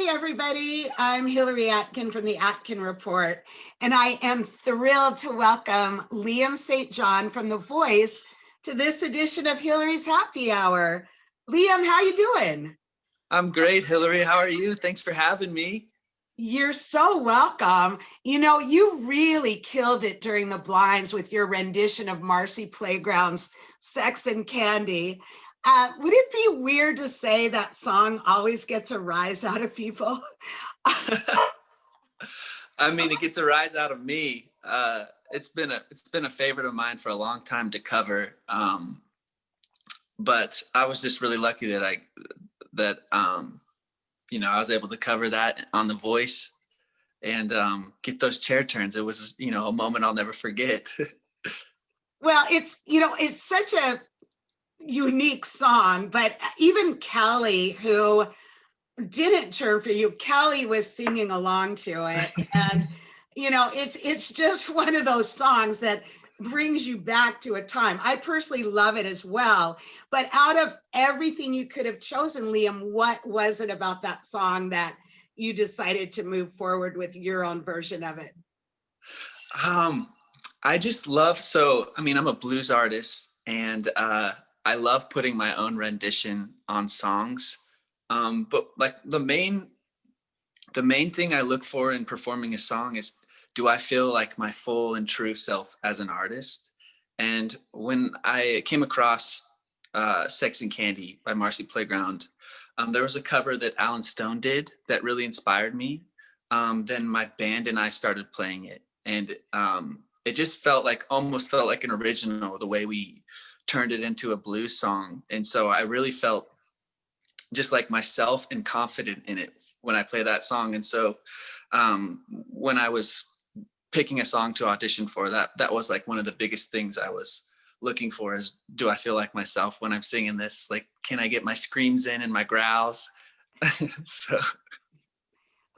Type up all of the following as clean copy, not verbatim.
Hey, everybody. I'm Hillary Atkin from the Atkin Report, and I am thrilled to welcome Liam St. John from The Voice to this edition of Hillary's Happy Hour. Liam, how you doing? I'm great, Hillary. How are you? Thanks for having me. You're so welcome. You know, you really killed it during the blinds with your rendition of Marcy Playground's Sex and Candy. Would it be weird to say that song always gets a rise out of people? I mean, it gets a rise out of me. It's been a favorite of mine for a long time to cover. But I was just really lucky that I was able to cover that on The Voice and get those chair turns. It was, a moment I'll never forget. Well, it's such a unique song, but even Callie, who didn't turn for you, Callie was singing along to it. And, it's just one of those songs that brings you back to a time. I personally love it as well. But out of everything you could have chosen, Liam, what was it about that song that you decided to move forward with your own version of it? I just I'm a blues artist, and I love putting my own rendition on songs. But like the main thing I look for in performing a song is, do I feel like my full and true self as an artist? And when I came across Sex and Candy by Marcy Playground, there was a cover that Alan Stone did that really inspired me. Then my band and I started playing it, and it just almost felt like an original, the way we turned it into a blues song. And so I really felt just like myself and confident in it when I play that song. And so when I was picking a song to audition for, that was like one of the biggest things I was looking for, is, do I feel like myself when I'm singing this? Like, can I get my screams in and my growls? So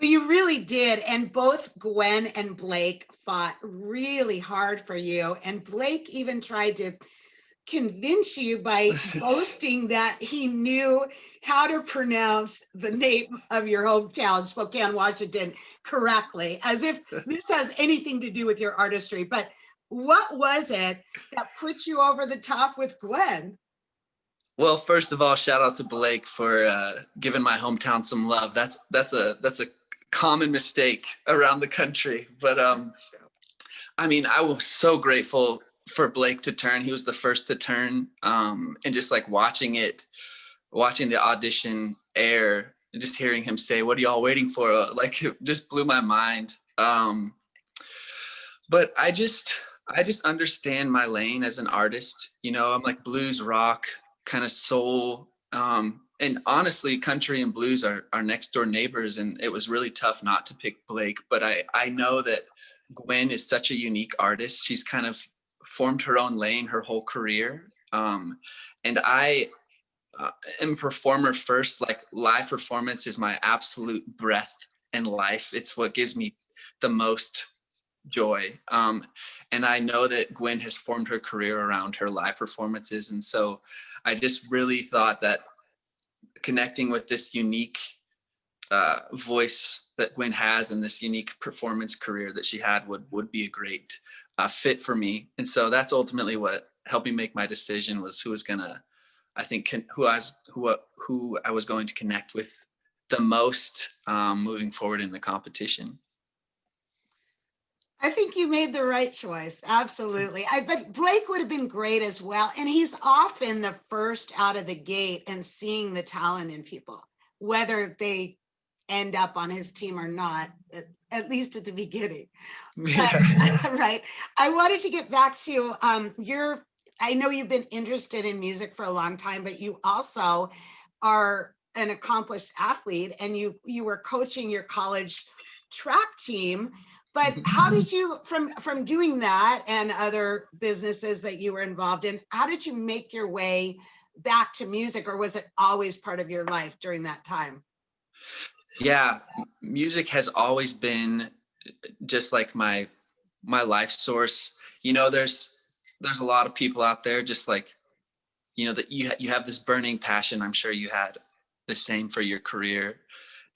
Well, you really did. And both Gwen and Blake fought really hard for you. And Blake even tried to convince you by boasting that he knew how to pronounce the name of your hometown, Spokane, Washington, correctly, as if this has anything to do with your artistry. But what was it that put you over the top with Gwen? Well, first of all, shout out to Blake for giving my hometown some love. That's a common mistake around the country. But I mean, I was so grateful for Blake to turn. He was the first to turn, and just like watching the audition air, and just hearing him say, "What are y'all waiting for?" Like, it just blew my mind. But I just understand my lane as an artist. I'm like blues, rock, kind of soul. And honestly, country and blues are next door neighbors. And it was really tough not to pick Blake. But I know that Gwen is such a unique artist. She's kind of formed her own lane her whole career. And I am a performer first. Like, live performance is my absolute breath and life. It's what gives me the most joy. And I know that Gwen has formed her career around her live performances. And so I just really thought that connecting with this unique voice that Gwen has, and this unique performance career that she had would be a great fit for me. And so that's ultimately what helped me make my decision, was who I was going to connect with the most moving forward in the competition. I think you made the right choice. Absolutely. But Blake would have been great as well. And he's often the first out of the gate and seeing the talent in people, whether they end up on his team or not, at least at the beginning. Yeah. But, right. I wanted to get back to I know you've been interested in music for a long time, but you also are an accomplished athlete, and you were coaching your college track team. But how did you, from doing that and other businesses that you were involved in, how did you make your way back to music, or was it always part of your life during that time? Yeah, music has always been just like my life source. There's a lot of people out there just like, that you have this burning passion. I'm sure you had the same for your career.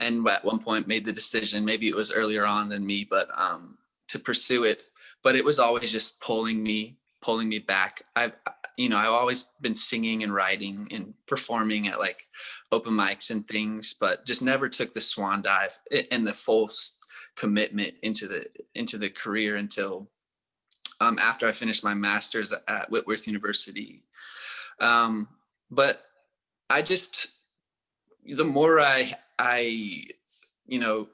and at one point made the decision, maybe it was earlier on than me, but to pursue it. But it was always just pulling me back. I've always been singing and writing and performing at like open mics and things, but just never took the swan dive and the full commitment into the career until after I finished my master's at Whitworth University. But I just, the more I you know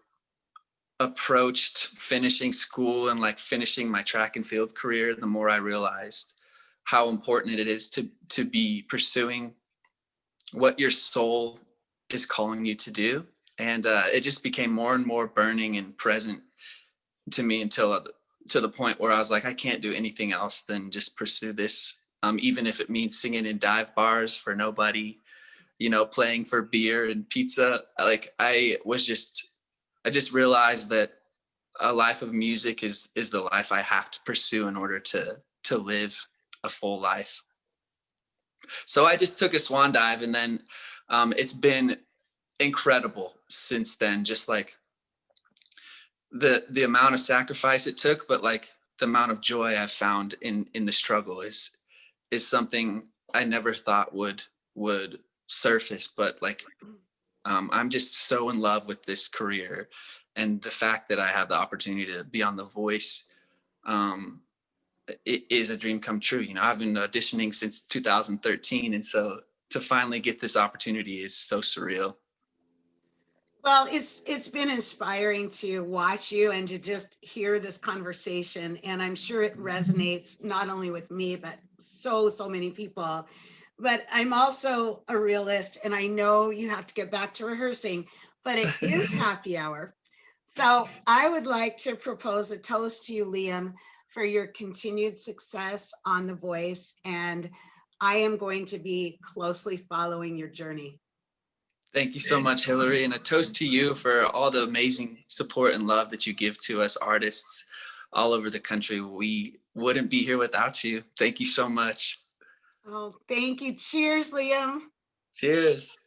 approached finishing school and like finishing my track and field career, the more I realized how important it is to be pursuing what your soul is calling you to do. And it just became more and more burning and present to me until to the point where I was like, I can't do anything else than just pursue this, even if it means singing in dive bars for nobody, playing for beer and pizza. Like I just realized that a life of music is the life I have to pursue in order to live a full life. So I just took a swan dive, and then it's been incredible since then. Just like the amount of sacrifice it took, but like the amount of joy I've found in the struggle is something I never thought would surface. But like I'm just so in love with this career, and the fact that I have the opportunity to be on The Voice, it is a dream come true. I've been auditioning since 2013, and so to finally get this opportunity is so surreal. Well, it's been inspiring to watch you and to just hear this conversation, and I'm sure it resonates not only with me but so many people. But I'm also a realist, and I know you have to get back to rehearsing, but it is happy hour. So I would like to propose a toast to you, Liam, for your continued success on The Voice, and I am going to be closely following your journey. Thank you so much, Hillary, and a toast to you for all the amazing support and love that you give to us artists all over the country. We wouldn't be here without you. Thank you so much. Oh, thank you. Cheers, Liam. Cheers.